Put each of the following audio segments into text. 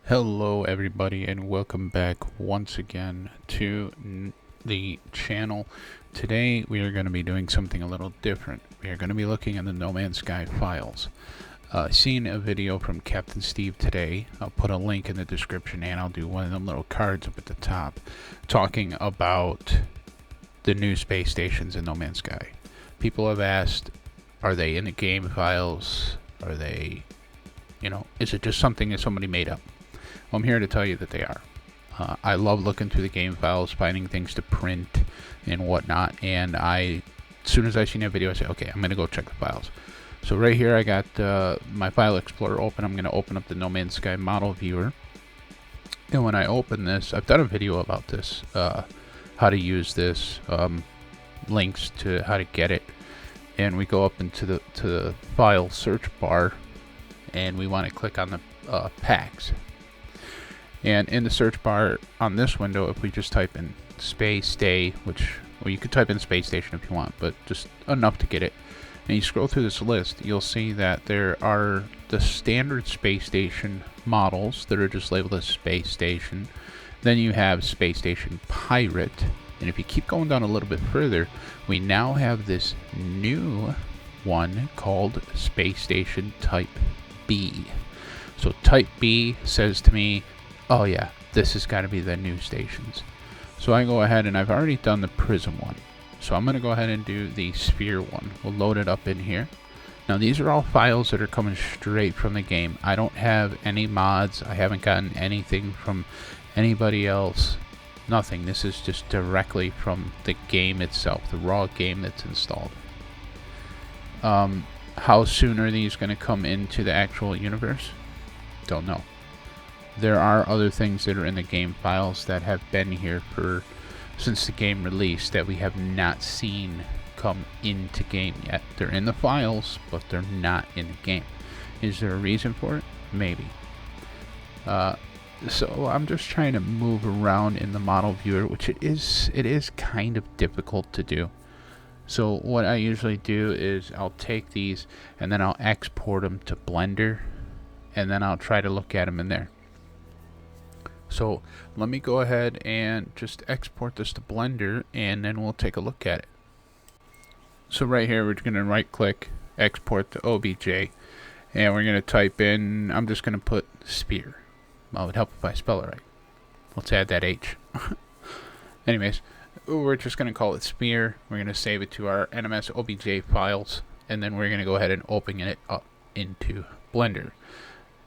Hello everybody and welcome back once again to the channel. Today we are going to be doing something a little different. We are going to be looking at the No Man's Sky files. Seen a video from Captain Steve today. I'll put a link in the description and I'll do one of them little cards up at the top talking about the new space stations in No Man's Sky. People have asked, are they in the game files? Are they, is it just something that somebody made up? Well, I'm here to tell you that they are. I love looking through the game files, finding things to print and whatnot, and as soon as I seen that video, I said, okay, I'm going to go check the files. So right here I got my file explorer open. I'm going to open up the No Man's Sky model viewer. And when I open this, I've done a video about this, how to use this, links to how to get it. And we go up into the file search bar, and we want to click on the packs. And in the search bar on this window, if we just type in space day, well, you could type in space station if you want, but just enough to get it. And you scroll through this list, you'll see that there are the standard space station models that are just labeled as space station. Then you have space station pirate. And if you keep going down a little bit further, we now have this new one called space station type B. So type B says to me, oh yeah, this has got to be the new stations. So I go ahead and I've already done the prism one. So I'm going to go ahead and do the sphere one. We'll load it up in here. Now these are all files that are coming straight from the game. I don't have any mods. I haven't gotten anything from anybody else. Nothing. This is just directly from the game itself, the raw game that's installed. How soon are these going to come into the actual universe? Don't know. There are other things that are in the game files that have been here since the game release that we have not seen come into game yet. They're in the files, but they're not in the game. Is there a reason for it? Maybe. So I'm just trying to move around in the model viewer, which it is kind of difficult to do. So what I usually do is I'll take these and then I'll export them to Blender, and then I'll try to look at them in there. So let me go ahead and just export this to Blender, and then we'll take a look at it. So right here we're going to right click, export to OBJ, and we're going to type in, I'm just going to put sphere. Well, it would help if I spell it right. Let's add that H. Anyways, we're just going to call it sphere. We're going to save it to our NMS OBJ files, and then we're going to go ahead and open it up into Blender.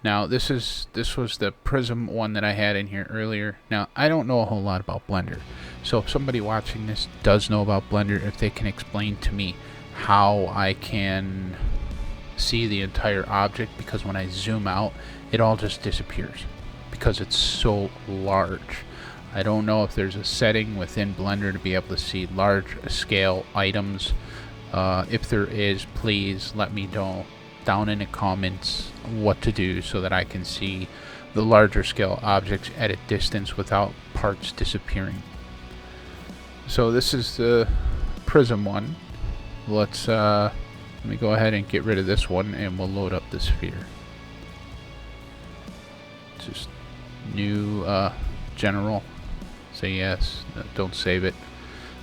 Now this was the prism one that I had in here earlier. Now I don't know a whole lot about Blender, so if somebody watching this does know about Blender, if they can explain to me how I can see the entire object, because when I zoom out it all just disappears because it's so large. I don't know if there's a setting within Blender to be able to see large scale items. If there is, please let me know down in the comments what to do so that I can see the larger scale objects at a distance without parts disappearing. So this is the prism one. Let me go ahead and get rid of this one, and we'll load up the sphere. Just new general. Say yes. Don't save it.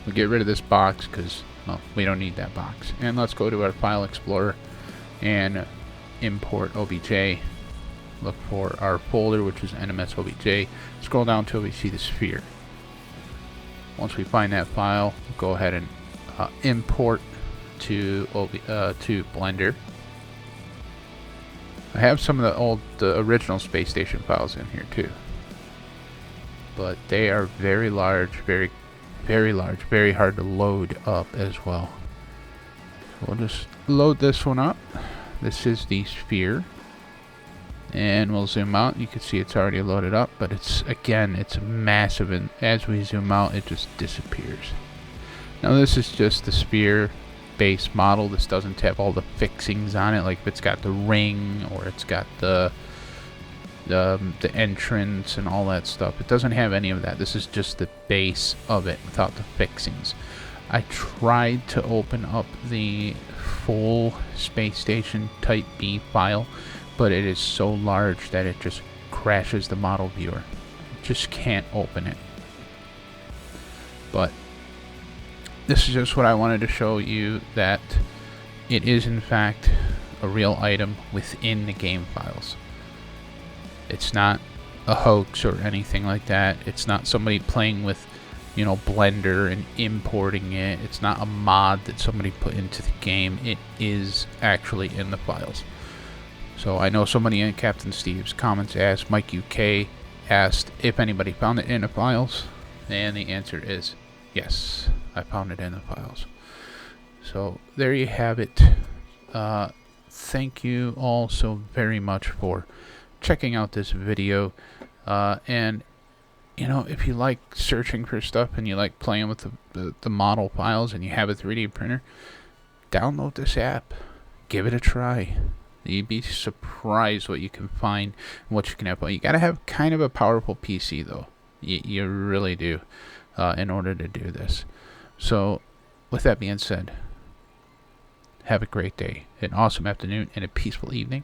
We'll get rid of this box because, well, we don't need that box. And let's go to our file explorer and import OBJ. Look for our folder, which is NMS OBJ. Scroll down until we see the sphere. Once we find that file, we'll go ahead and import to Blender. I have some of the original space station files in here too, but they are very large, very large, very hard to load up as well. We'll just load this one up. This is the sphere, and we'll zoom out. You can see it's already loaded up, but it's massive, and as we zoom out it just disappears. Now this is just the sphere base model. This doesn't have all the fixings on it, like if it's got the ring or it's got the entrance and all that stuff. It doesn't have any of that. This is just the base of it without the fixings. I tried to open up the full space station type B file, but it is so large that it just crashes the model viewer. Just can't open it. But this is just what I wanted to show you, that it is in fact a real item within the game files. It's not a hoax or anything like that. It's not somebody playing with, you know, Blender and importing it. It's not a mod that somebody put into the game. It is actually in the files. So I know somebody in Captain Steve's comments asked, Mike UK asked if anybody found it in the files, and the answer is yes, I found it in the files. So there you have it. Thank you all so very much for checking out this video, and you know, if you like searching for stuff and you like playing with the model files and you have a 3D printer, download this app, give it a try. You'd be surprised what you can find and what you can have. You gotta have kind of a powerful PC though. You really do, in order to do this. So with that being said, have a great day, an awesome afternoon, and a peaceful evening.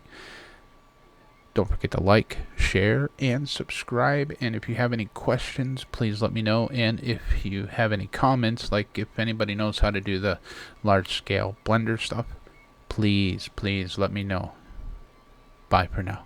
Don't forget to like, share, and subscribe. And if you have any questions, please let me know. And if you have any comments, like if anybody knows how to do the large-scale Blender stuff, please let me know. Bye for now.